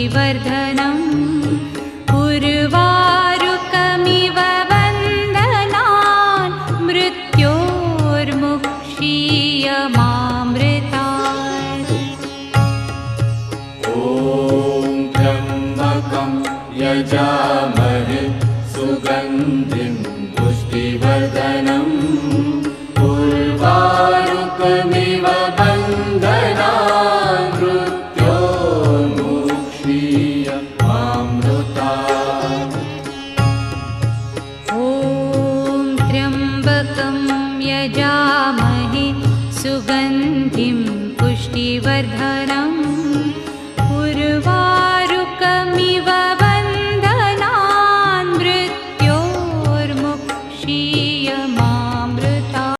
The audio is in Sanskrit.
पुष्टिवर्धनम् उर्वारुकमिव वन्दनान् मृत्योर्मुक्षीयमामृतात्। ॐ त्र्यम्बकं यजामहे सुगन्धिं पुष्टिवर्धनम् उर्वारुकमिव वन्दनान् मृत्योर्मुक्षीयमामृतात्। ॐ त्र्यम्बकं यजामहे सुगन्धिं पुष्टिवर्धनम् उर्वारुकमिव